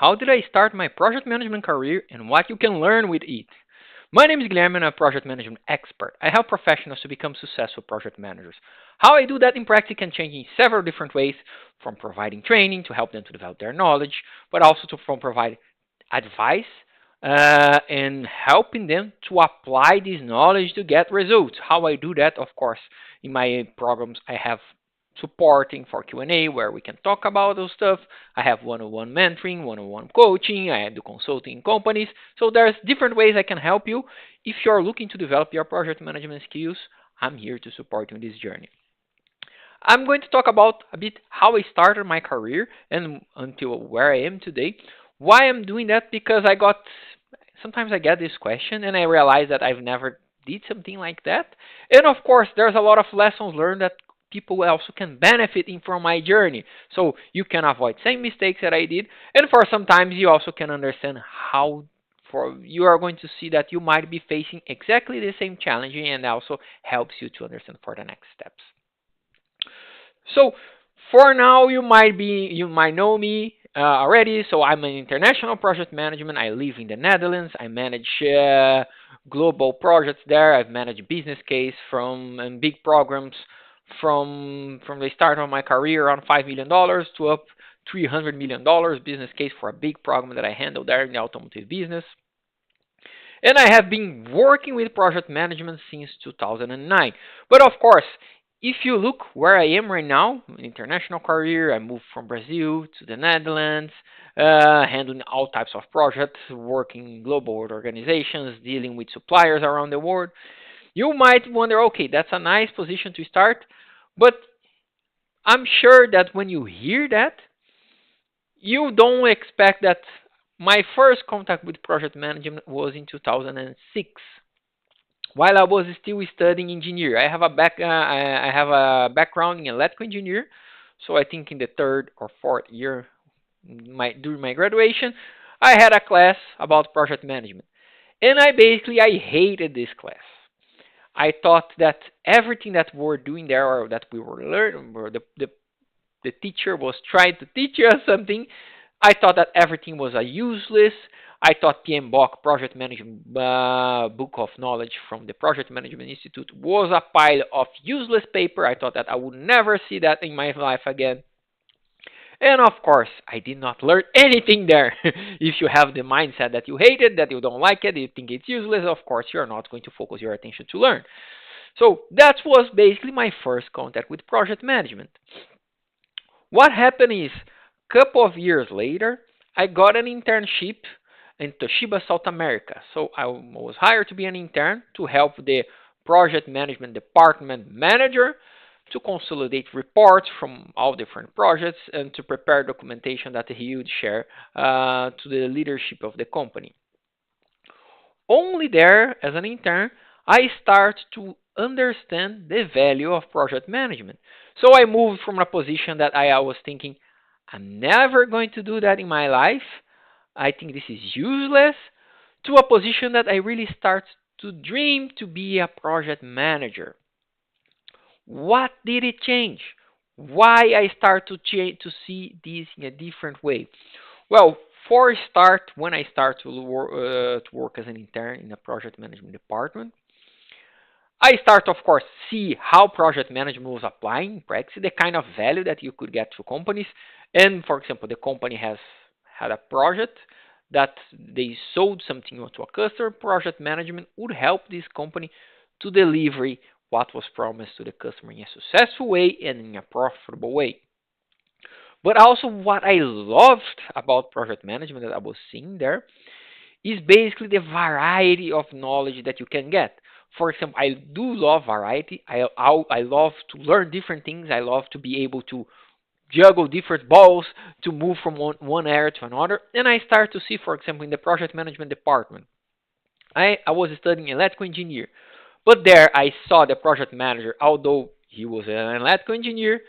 How did I start my project management career and what you can learn with it? My name is Guilherme and I'm a project management expert. I help professionals to become successful project managers. How I do that in practice can change in several different ways, from providing training to help them to develop their knowledge, but also from provide advice and helping them to apply this knowledge to get results. How I do that, of course, in my programs, I have supporting for Q&A where we can talk about those stuff. I have one-on-one mentoring, one-on-one coaching. I do consulting in companies. So there's different ways I can help you. If you're looking to develop your project management skills, I'm here to support you in this journey. I'm going to talk about a bit how I started my career and until where I am today. Why I'm doing that? Because sometimes I get this question and I realize that I've never did something like that. And of course, there's a lot of lessons learned that people also can benefit in from my journey. So you can avoid same mistakes that I did, and for sometimes you also can understand how for you are going to see that you might be facing exactly the same challenge and also helps you to understand for the next steps. So for now, you might know me already. So I'm an international project management. I live in the Netherlands. I manage global projects there. I've managed business case from big programs from the start of my career around $5 million to up $300 million business case for a big program that I handled there in the automotive business. And I have been working with project management since 2009. But of course, if you look where I am right now, international career, I moved from Brazil to the Netherlands, handling all types of projects, working in global organizations, dealing with suppliers around the world. You might wonder, okay, that's a nice position to start, but I'm sure that when you hear that, you don't expect that my first contact with project management was in 2006 while I was still studying engineer. I have a background in electrical engineer, so I think in the third or fourth year during my graduation, I had a class about project management, and I hated this class. I thought that everything that we were doing there or that we were learning, or the teacher was trying to teach us something. I thought that everything was a useless. I thought PMBOK, Project Management Book of Knowledge from the Project Management Institute, was a pile of useless paper. I thought that I would never see that in my life again. And of course, I did not learn anything there. If you have the mindset that you hate it, that you don't like it, you think it's useless, of course, you're not going to focus your attention to learn. So that was basically my first contact with project management. What happened is, a couple of years later, I got an internship in Toshiba South America. So I was hired to be an intern to help the project management department manager to consolidate reports from all different projects and to prepare documentation that he would share to the leadership of the company. Only there, as an intern, I start to understand the value of project management. So I moved from a position that I was thinking, I'm never going to do that in my life. I think this is useless, to a position that I really start to dream to be a project manager. What did it change? Why I start to see this in a different way? Well, for a start, when I start to work as an intern in a project management department, I start, of course, see how project management was applying in practice, the kind of value that you could get to companies. And for example, the company has had a project that they sold something to a customer. Project management would help this company to deliver what was promised to the customer in a successful way and in a profitable way. But also, what I loved about project management that I was seeing there is basically the variety of knowledge that you can get. For example, I do love variety. I love to learn different things. I love to be able to juggle different balls to move from one area to another. And I start to see, for example, in the project management department, I was studying electrical engineer. But there I saw the project manager, although he was an electrical engineer,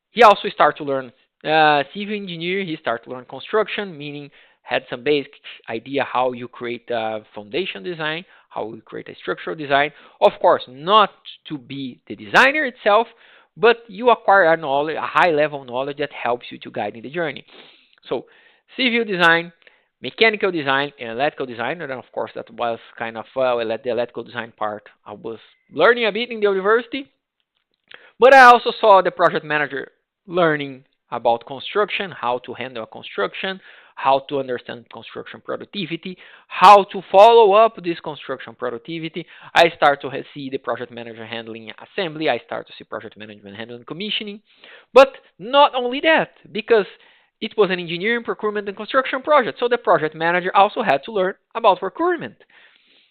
he also started to learn civil engineer. He started to learn construction, meaning had some basic idea how you create a foundation design, how you create a structural design. Of course, not to be the designer itself, but you acquire a high level knowledge that helps you to guide in the journey. So civil design, mechanical design, and electrical design. And of course, that was kind of the electrical design part. I was learning a bit in the university, but I also saw the project manager learning about construction, how to handle a construction, how to understand construction productivity, how to follow up this construction productivity. I start to see the project manager handling assembly. I start to see project management handling commissioning. But not only that, because it was an engineering, procurement, and construction project. So the project manager also had to learn about procurement,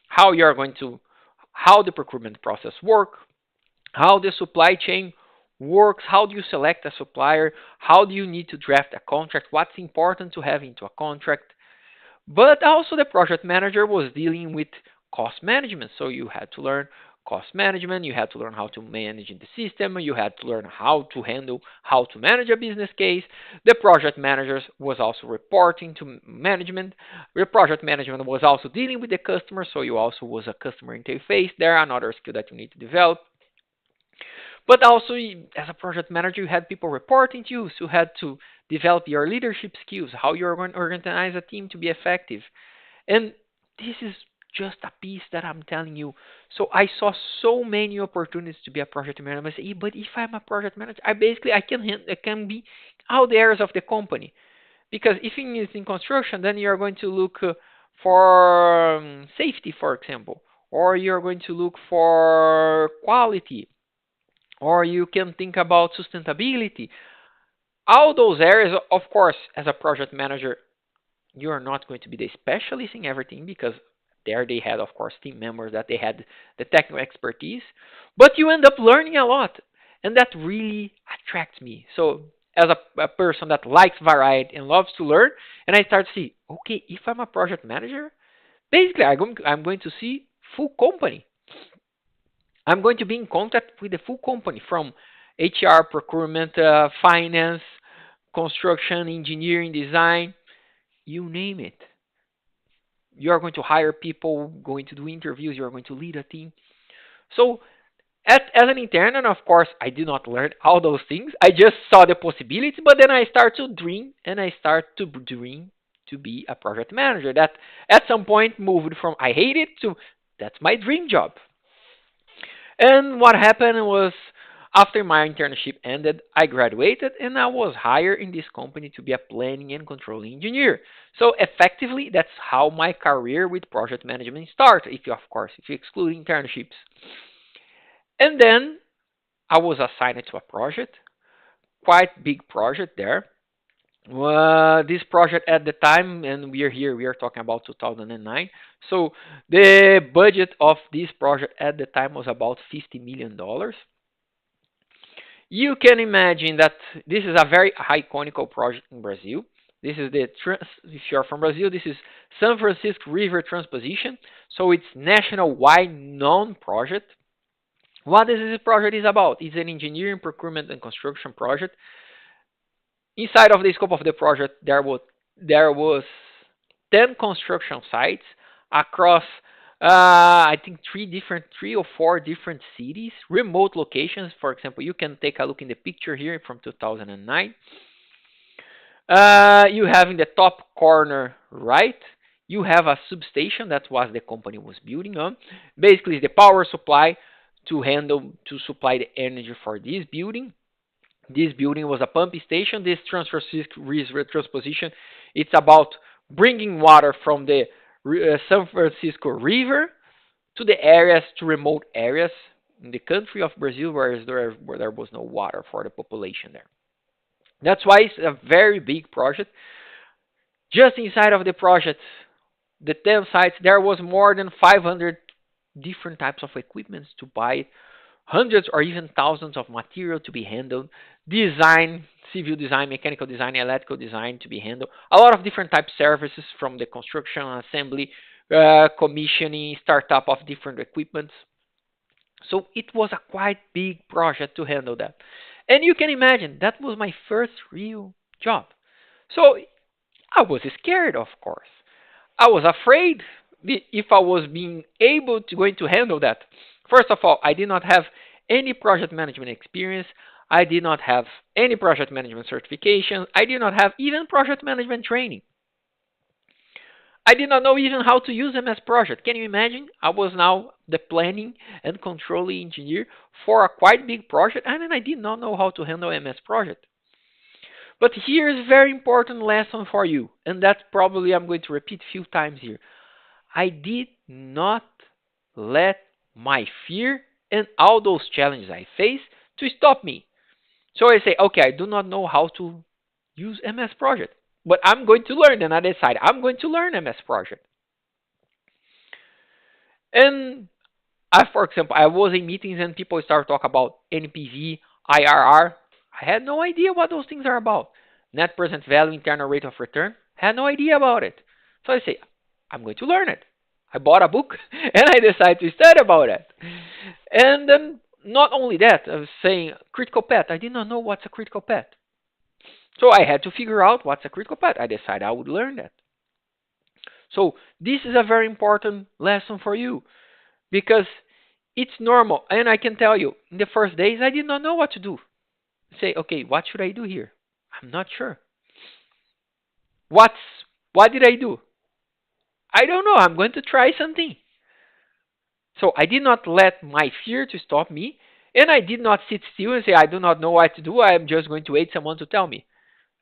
how you are going to, how the procurement process works, how the supply chain works, how do you select a supplier, how do you need to draft a contract, what's important to have into a contract. But also the project manager was dealing with cost management, so you had to learn cost management, you had to learn how to manage the system, you had to learn how to handle, how to manage a business case. The project manager was also reporting to management. The project management was also dealing with the customer, so you also was a customer interface there, another skill that you need to develop. But also, as a project manager, you had people reporting to you, so you had to develop your leadership skills, how you're going to organize a team to be effective. And this is just a piece that I'm telling you. So I saw so many opportunities to be a project manager. I say, but if I'm a project manager, I can be all the areas of the company. Because if it's in construction, then you're going to look for safety, for example, or you're going to look for quality, or you can think about sustainability. All those areas, of course, as a project manager, you are not going to be the specialist in everything because there they had, of course, team members that they had the technical expertise, but you end up learning a lot, and that really attracts me. So, as a person that likes variety and loves to learn, and I start to see, okay, if I'm a project manager, basically I'm going to see full company. I'm going to be in contact with the full company from HR, procurement, finance, construction, engineering, design, you name it. You are going to hire people, going to do interviews, you are going to lead a team. So, as an intern, and of course, I did not learn all those things. I just saw the possibility, but then I start to dream, and I start to dream to be a project manager. That at some point moved from I hate it to that's my dream job. And what happened was, after my internship ended, I graduated and I was hired in this company to be a planning and controlling engineer. So effectively, that's how my career with project management started. If you, of course, if you exclude internships, and then I was assigned to a project, quite big project there. This project at the time, and we are here, we are talking about 2009. So the budget of this project at the time was about $50 million. You can imagine that this is a very iconic project in Brazil. This is if you're from Brazil, this is San Francisco River Transposition. So it's national-wide known project. What this project is about? It's an engineering, procurement, and construction project. Inside of the scope of the project, there was 10 construction sites across I think three or four different cities, remote locations. For example, you can take a look in the picture here from 2009. You have in the top corner right, you have a substation that was the company was building on. Basically, the power supply to supply the energy for this building. This building was a pumping station. This transposition, it's about bringing water from the San Francisco River to the areas, to remote areas in the country of Brazil where there was no water for the population there. That's why it's a very big project. Just inside of the project, the 10 sites, there was more than 500 different types of equipments to buy, hundreds or even thousands of material to be handled, design, civil design, mechanical design, electrical design to be handled, a lot of different type services from the construction, assembly, commissioning, startup of different equipments. So it was a quite big project to handle that. And you can imagine that was my first real job. So I was scared, of course. I was afraid if I was being able to going to handle that. First of all, I did not have any project management experience. I did not have any project management certifications. I did not have even project management training. I did not know even how to use MS Project. Can you imagine? I was now the planning and controlling engineer for a quite big project, and then I did not know how to handle MS Project. But here's a very important lesson for you, and that probably I'm going to repeat a few times here. I did not let my fear and all those challenges I faced to stop me. So I say, okay, I do not know how to use MS Project, but I'm going to learn, and I decide I'm going to learn MS Project. And for example, I was in meetings and people start talking about NPV, IRR. I had no idea what those things are about. Net present value, internal rate of return. Had no idea about it. So I say, I'm going to learn it. I bought a book and I decided to study about it. And then not only that, I was saying critical path. I did not know what's a critical path. So I had to figure out what's a critical path. I decided I would learn that. So this is a very important lesson for you because it's normal. And I can tell you, in the first days, I did not know what to do. Say, okay, what should I do here? I'm not sure. What's what did I do? I don't know. I'm going to try something. So I did not let my fear to stop me, and I did not sit still and say I do not know what to do. I am just going to wait someone to tell me.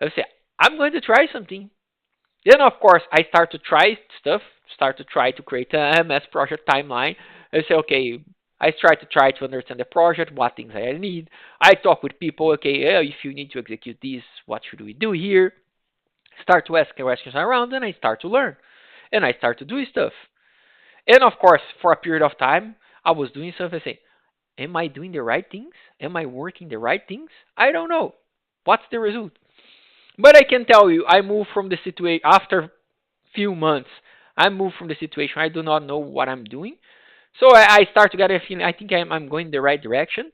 I say I'm going to try something. Then of course I start to try stuff, start to try to create a MS project timeline. I say okay, I try to understand the project, what things I need. I talk with people. Okay, if you need to execute this, what should we do here? Start to ask questions around, and I start to learn, and I start to do stuff. And of course, for a period of time, I was doing stuff. I say, am I doing the right things? Am I working the right things? I don't know. What's the result? But I can tell you, I moved from the situation after few months. I moved from the situation. I do not know what I'm doing. So I start to get a feeling. I think I'm going the right direction.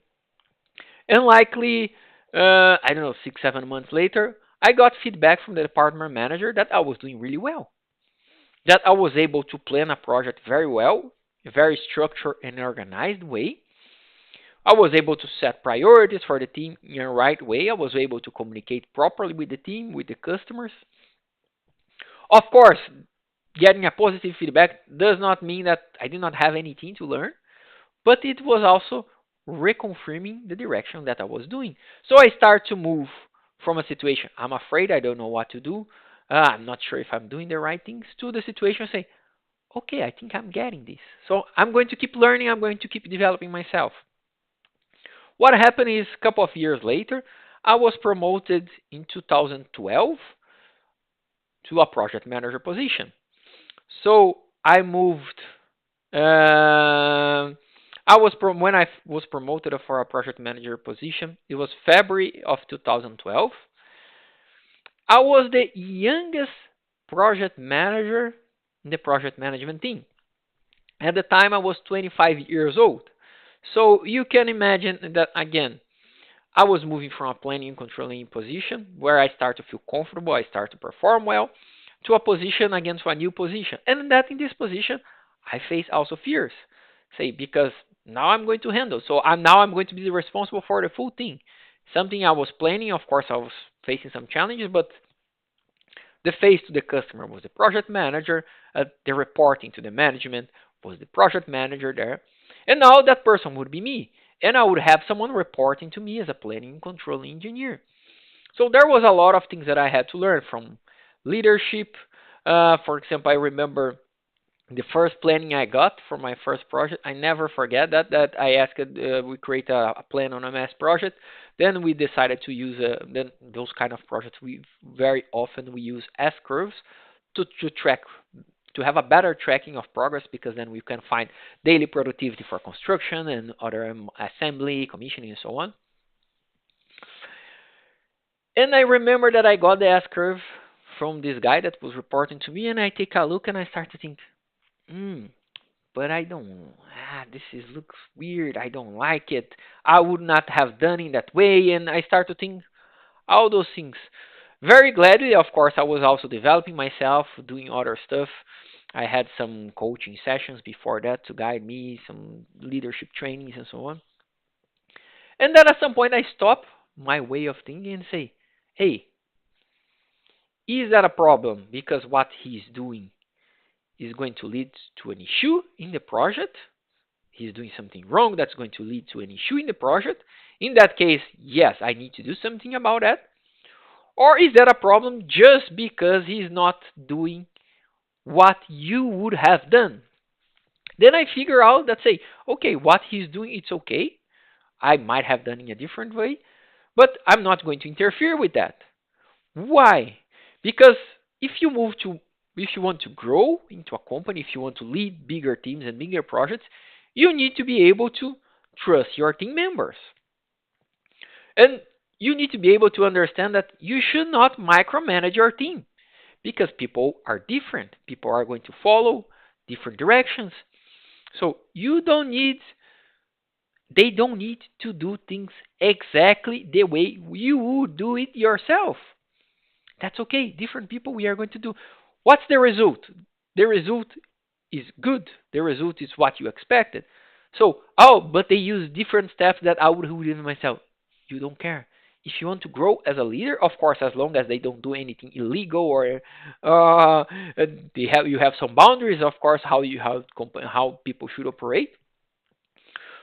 And likely, I don't know, 6, 7 months later, I got feedback from the department manager that I was doing really well. That I was able to plan a project very well, a very structured and organized way. I was able to set priorities for the team in a right way. I was able to communicate properly with the team, with the customers. Of course, getting a positive feedback does not mean that I did not have anything to learn, but it was also reconfirming the direction that I was doing. So I start to move from a situation, I'm afraid I don't know what to do, I'm not sure if I'm doing the right things, to the situation say, okay, I think I'm getting this. So I'm going to keep learning, I'm going to keep developing myself. What happened is a couple of years later, I was promoted in 2012 to a project manager position. So I moved. I was when I was promoted for a project manager position. It was February of 2012. I was the youngest project manager in the project management team. At the time, I was 25 years old. So you can imagine that again, I was moving from a planning and controlling position where I start to feel comfortable, I start to perform well, to a position against a new position. And that in this position, I face also fears. Say, because now I'm going to handle. So I'm going to be responsible for the full thing. Something I was planning, of course, I was facing some challenges, but the face to the customer was the project manager, the reporting to the management was the project manager there. And now that person would be me. And I would have someone reporting to me as a planning and controlling engineer. So there was a lot of things that I had to learn from leadership. For example, I remember the first planning I got for my first project. I never forget that I asked we create a plan on a mass project. Then we decided to use then those kind of projects. We very often we use S curves to track to have a better tracking of progress because then we can find daily productivity for construction and other assembly, commissioning, and so on. And I remember that I got the S curve from this guy that was reporting to me, and I take a look and I start to think, hmm, but I don't. This is looks weird. I don't like it. I would not have done it that way, and I start to think all those things. Very gladly, of course, I was also developing myself, doing other stuff. I had some coaching sessions before that to guide me, some leadership trainings and so on. And then at some point I stopped my way of thinking and say, hey, is that a problem because what he's doing is going to lead to an issue in the project? He's doing something wrong that's going to lead to an issue in the project. In that case, yes, I need to do something about that. Or is that a problem just because he's not doing what you would have done? Then I figure out that say, okay, what he's doing, it's okay. I might have done in a different way, but I'm not going to interfere with that. Why? Because if you move to, if you want to grow into a company, if you want to lead bigger teams and bigger projects, you need to be able to trust your team members. And you need to be able to understand that you should not micromanage your team because people are different. People are going to follow different directions. So you don't need, they don't need to do things exactly the way you would do it yourself. That's okay. Different people, we are going to do. What's the result? The result is good. The result is what you expected. So, oh, but they use different steps that I would do it myself. You don't care. If you want to grow as a leader, of course, as long as they don't do anything illegal or they have, you have some boundaries, of course, how you how people should operate.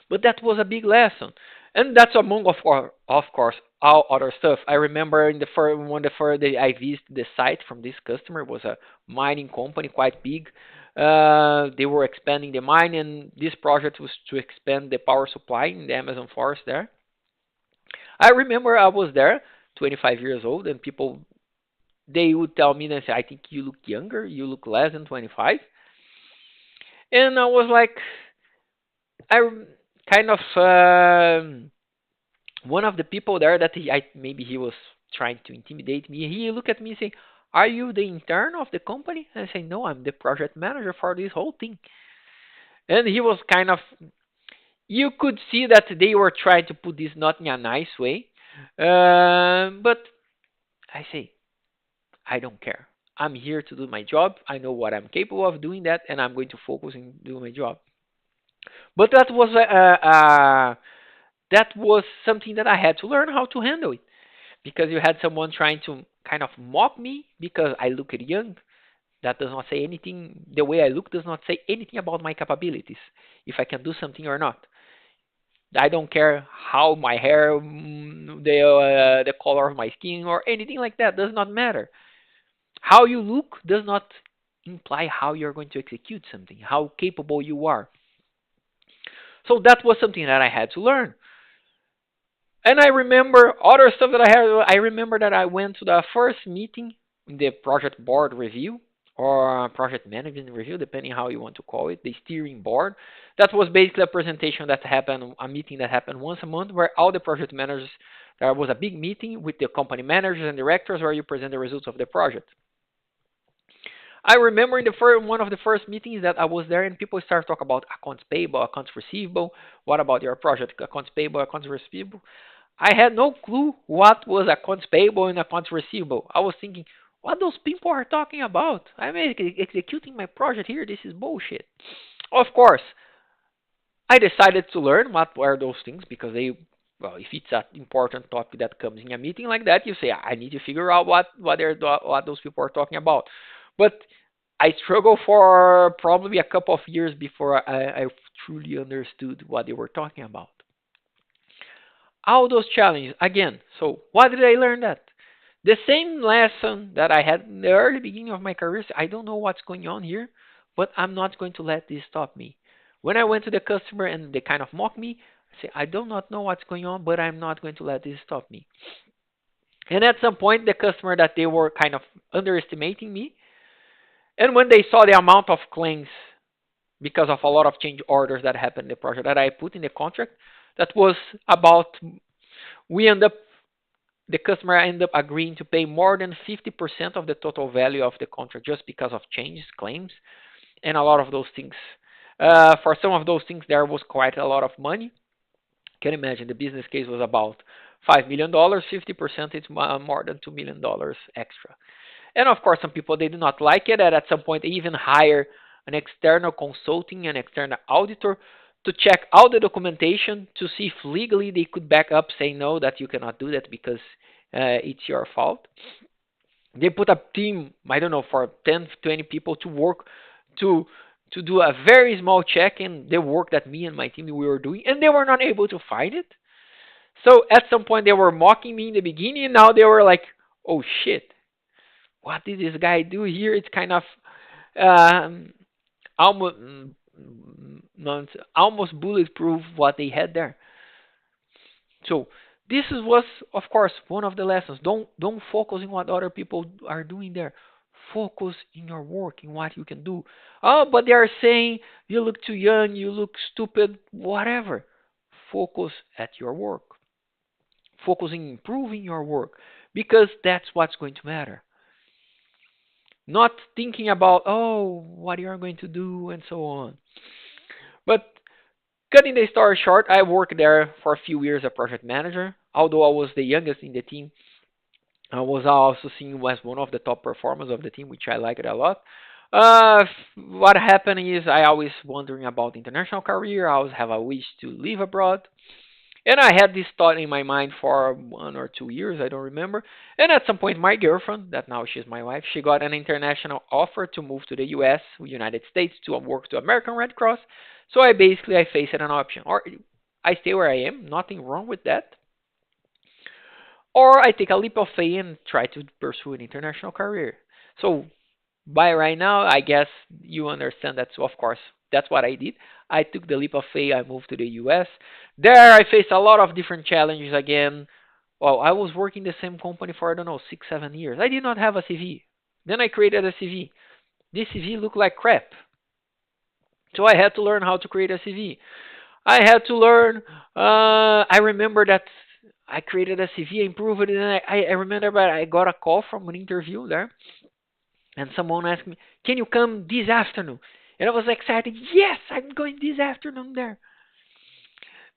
But that was a big lesson, and that's among of course all other stuff. I remember in the first one, the first day I visited the site from this customer. It was a mining company, quite big. They were expanding the mine, and this project was to expand the power supply in the Amazon forest there. I remember I was there, 25 years old, and people, they would tell me, they say, I think you look younger, you look less than 25. And I was like, I kind of one of the people there that maybe he was trying to intimidate me. He looked at me and say, "Are you the intern of the company?" And I say, "No, I'm the project manager for this whole thing." And he was kind of, you could see that they were trying to put this not in a nice way. But I say, I don't care. I'm here to do my job. I know what I'm capable of doing that, and I'm going to focus on doing my job. But that was something that I had to learn how to handle it, because you had someone trying to kind of mock me because I look young. That does not say anything. The way I look does not say anything about my capabilities, if I can do something or not. I don't care how my hair, the color of my skin, or anything like that. Does not matter. How you look does not imply how you're going to execute something, how capable you are. So that was something that I had to learn. And I remember other stuff that I had. I remember that I went to the first meeting in the project board review or project management review, depending how you want to call it, the steering board. That was basically a presentation that happened, a meeting that happened once a month, where all the project managers, there was a big meeting with the company managers and directors where you present the results of the project. I remember in the first, one of the first meetings that I was there, and people started talking about accounts payable, accounts receivable. What about your project? Accounts payable, accounts receivable. I had no clue what was accounts payable and accounts receivable. I was thinking, what those people are talking about? I'm executing my project here. This is bullshit. Of course, I decided to learn what were those things because they, well, if it's an important topic that comes in a meeting like that, you say, I need to figure out what those people are talking about. But I struggled for probably a couple of years before I truly understood what they were talking about. All those challenges again. So what did I learn that? The same lesson that I had in the early beginning of my career. I don't know what's going on here, but I'm not going to let this stop me. When I went to the customer and they kind of mock me, I say, I do not know what's going on, but I'm not going to let this stop me. And at some point, the customer that they were kind of underestimating me, and when they saw the amount of claims because of a lot of change orders that happened in the project that I put in the contract, that was about, we end up, the customer ended up agreeing to pay more than 50% of the total value of the contract just because of changes, claims, and a lot of those things. For some of those things, there was quite a lot of money. You can imagine the business case was about $5 million. 50% is more than $2 million extra. And of course, some people, they do not like it, and at some point they even hire an external consulting, an external auditor to check all the documentation to see if legally they could back up saying no, that you cannot do that because it's your fault. They put a team, I don't know, for 10, 20 people to work to to do a very small check in the work that me and my team we were doing, and they were not able to find it. So at some point they were mocking me in the beginning, and now they were like, "Oh shit, what did this guy do here?" It's kind of um, almost almost bulletproof what they had there. So was, of course, one of the lessons. Don't focus on what other people are doing there. Focus in your work, in what you can do. Oh, but they are saying you look too young, you look stupid, whatever. Focus at your work. Focus on improving your work because that's what's going to matter. Not thinking about, oh, what you are going to do and so on. But cutting the story short, I worked there for a few years as a project manager. Although I was the youngest in the team, I was also seen as one of the top performers of the team, which I liked a lot. What happened is I always wondering about international career. I always have a wish to live abroad. And I had this thought in my mind for 1 or 2 years, I don't remember. And at some point, my girlfriend, that now she's my wife, she got an international offer to move to the U.S., United States, to work to American Red Cross. So I faced an option, or I stay where I am, nothing wrong with that, or I take a leap of faith and try to pursue an international career. So by right now, I guess you understand that. So of course, that's what I did. I took the leap of faith. I moved to the U.S. There, I faced a lot of different challenges again. Well, I was working the same company for I don't know 6, 7 years. I did not have a CV. Then I created a CV. This CV looked like crap. So I had to learn how to create a CV. I had to learn. I remember that I created a CV, improved it, and I remember that I got a call from an interview there, and someone asked me, "Can you come this afternoon?" And I was excited. Yes, I'm going this afternoon there.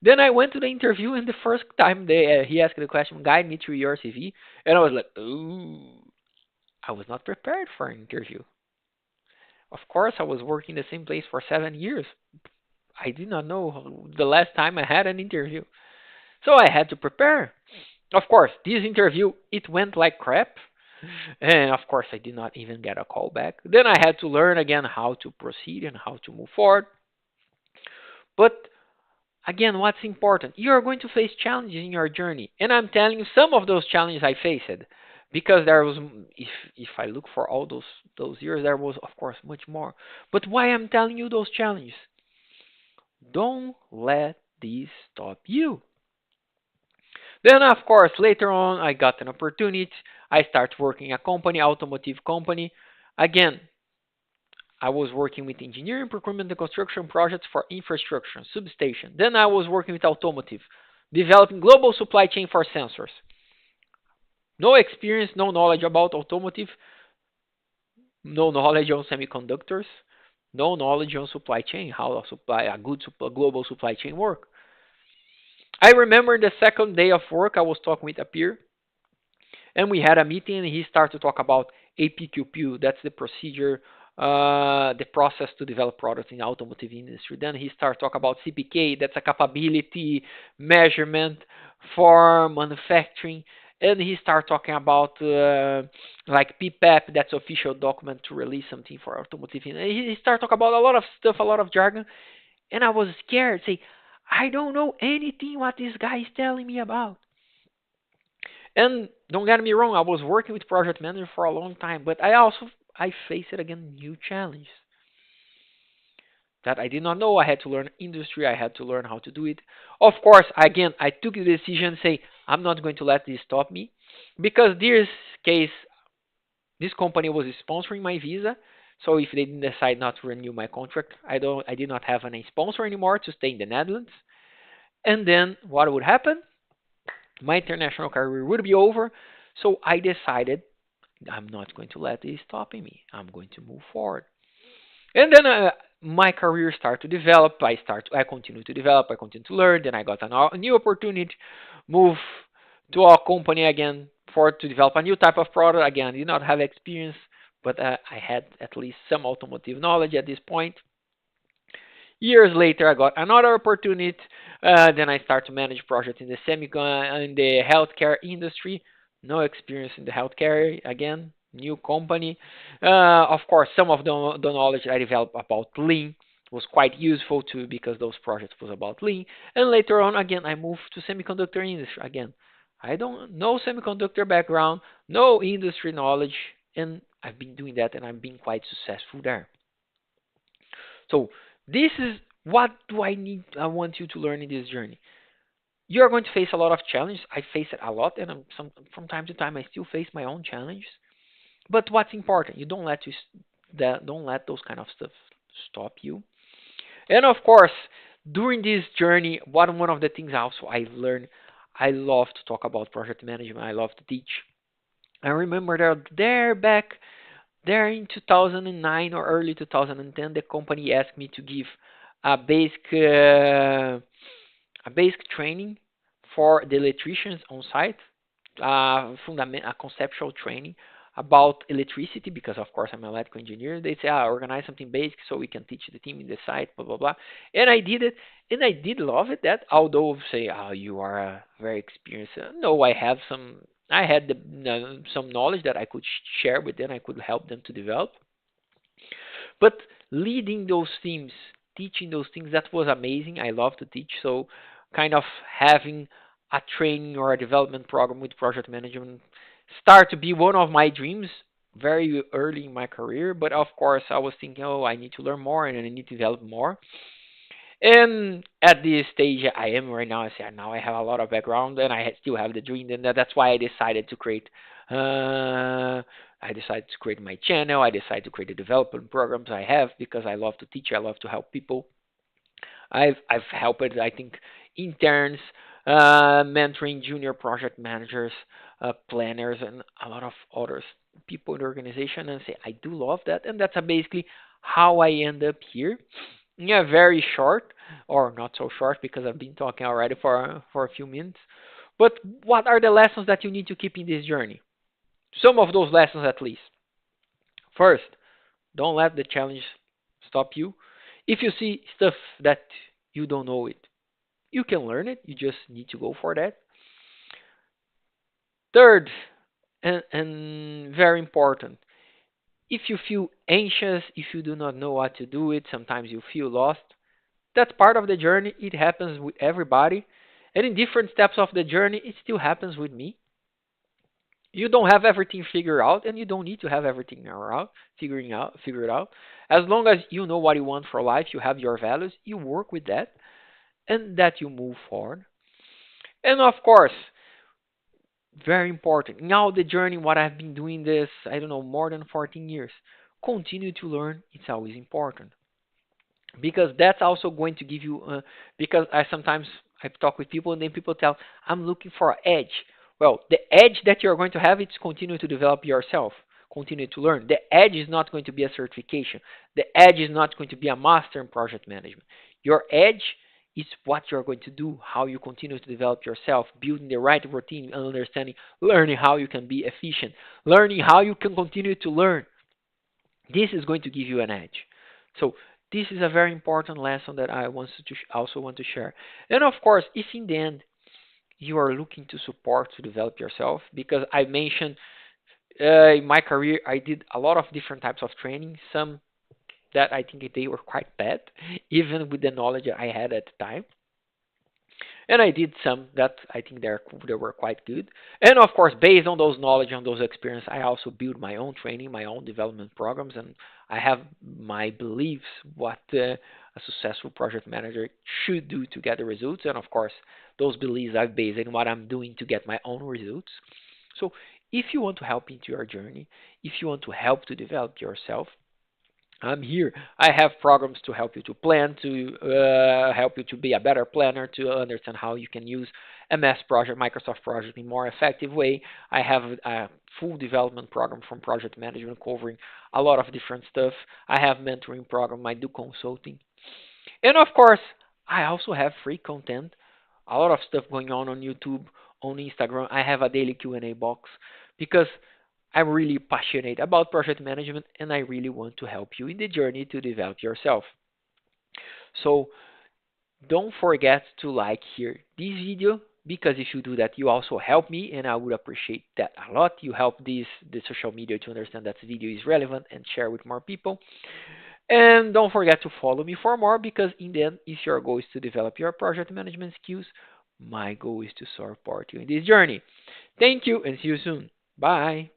Then I went to the interview, and the first time he asked the question, "Guide me through your CV," and I was like, "Ooh, I was not prepared for an interview." Of course, I was working the same place for 7 years. I did not know the last time I had an interview. So I had to prepare. Of course, this interview, it went like crap. And of course, I did not even get a call back. Then I had to learn again how to proceed and how to move forward. But again, what's important? You are going to face challenges in your journey. And I'm telling you, some of those challenges I faced. Because there was, if I look for all those years, there was, of course, much more. But why I'm telling you those challenges? Don't let these stop you. Then, of course, later on, I got an opportunity. I started working a company, automotive company. Again, I was working with engineering, procurement, and construction projects for infrastructure, substation. Then I was working with automotive, developing global supply chain for sensors. No experience, no knowledge about automotive, no knowledge on semiconductors, no knowledge on supply chain, how a good global supply chain work. I remember the second day of work, I was talking with a peer, and we had a meeting, and he started to talk about APQP. That's the procedure, the process to develop products in the automotive industry. Then he started talking about CPK. That's a capability measurement for manufacturing. And he started talking about like PPAP, that's official document to release something for automotive. And he started talking about a lot of stuff, a lot of jargon. And I was scared, say, I don't know anything what this guy is telling me about. And don't get me wrong, I was working with project manager for a long time, but I faced again new challenges that I did not know. I had to learn industry. I had to learn how to do it. Of course, again, I took the decision, say I'm not going to let this stop me, because this case, this company was sponsoring my visa. So if they didn't decide not to renew my contract, I did not have any sponsor anymore to stay in the Netherlands. And then what would happen? My international career would be over. So I decided I'm not going to let this stop me. I'm going to move forward. And then my career started to develop. I continue to develop. I continue to learn. Then I got a new opportunity, move to a company again for to develop a new type of product. Again, I did not have experience, but I had at least some automotive knowledge at this point. Years later, I got another opportunity. Then I start to manage projects in the in the healthcare industry. No experience in the healthcare again. New company. Of course, some of the knowledge I developed about Lean was quite useful too because those projects was about Lean. And later on, again, I moved to semiconductor industry again. I don't know semiconductor background, no industry knowledge, and I've been doing that and I've been quite successful there. So this is what do I need I want you to learn in this journey. You're going to face a lot of challenges. I face it a lot and from time to time I still face my own challenges. But what's important, you don't let those kind of stuff stop you. And of course, during this journey, one of the things also I learned, I love to talk about project management. I love to teach. I remember there back there in 2009 or early 2010, the company asked me to give a basic uh, a basic training for the electricians on site, a conceptual training about electricity because of course I'm an electrical engineer. They say, organize something basic so we can teach the team in the site, blah blah blah. And I did it, and I did love it. That although say, you are very experienced. No, I had some knowledge that I could share with them. I could help them to develop. But leading those teams, teaching those things, that was amazing. I love to teach. So, kind of having a training or a development program with project management start to be one of my dreams very early in my career. But of course, I was thinking, I need to learn more and I need to develop more. And at this stage I am right now, I say now I have a lot of background and I still have the dream, and that's why I decided to create. I decided to create my channel. I decided to create the development programs I have because I love to teach. I love to help people. I've helped I think interns, mentoring junior project managers, planners, and a lot of others people in the organization, and say I do love that, and that's basically how I end up here. Yeah, very short, or not so short because I've been talking already for a few minutes. But what are the lessons that you need to keep in this journey? Some of those lessons, at least. First, don't let the challenge stop you. If you see stuff that you don't know it, you can learn it. You just need to go for that. Third, and very important, if you feel anxious, if you do not know what to do it, sometimes you feel lost. That's part of the journey. It happens with everybody. And in different steps of the journey, it still happens with me. You don't have everything figured out, and you don't need to have everything figured out. As long as you know what you want for life, you have your values, you work with that, and that you move forward. And of course, very important. Now the journey, what I've been doing this, I don't know, more than 14 years. Continue to learn. It's always important because that's also going to give you. Because I sometimes I talk with people and then people tell I'm looking for an edge. Well, the edge that you're going to have is continue to develop yourself, continue to learn. The edge is not going to be a certification. The edge is not going to be a master in project management. Your edge is what you're going to do, how you continue to develop yourself, building the right routine, understanding, learning how you can be efficient, learning how you can continue to learn. This is going to give you an edge. So this is a very important lesson that I also want to share. And of course, if in the end you are looking to support to develop yourself, because I mentioned in my career I did a lot of different types of training. Some that I think they were quite bad, even with the knowledge I had at the time. And I did some that I think they were quite good. And of course, based on those knowledge and those experience, I also build my own training, my own development programs, and I have my beliefs what a successful project manager should do to get the results. And of course, those beliefs are based on what I'm doing to get my own results. So if you want to help into your journey, if you want to help to develop yourself, I'm here. I have programs to help you to plan, to help you to be a better planner, to understand how you can use MS Project, Microsoft Project in a more effective way. I have a full development program from project management covering a lot of different stuff. I have mentoring program. I do consulting, and of course, I also have free content. A lot of stuff going on YouTube, on Instagram. I have a daily Q&A box because I'm really passionate about project management and I really want to help you in the journey to develop yourself. So don't forget to like here this video, because if you do that, you also help me, and I would appreciate that a lot. You help the social media to understand that the video is relevant and share with more people. And don't forget to follow me for more, because in the end, if your goal is to develop your project management skills, my goal is to support you in this journey. Thank you and see you soon. Bye.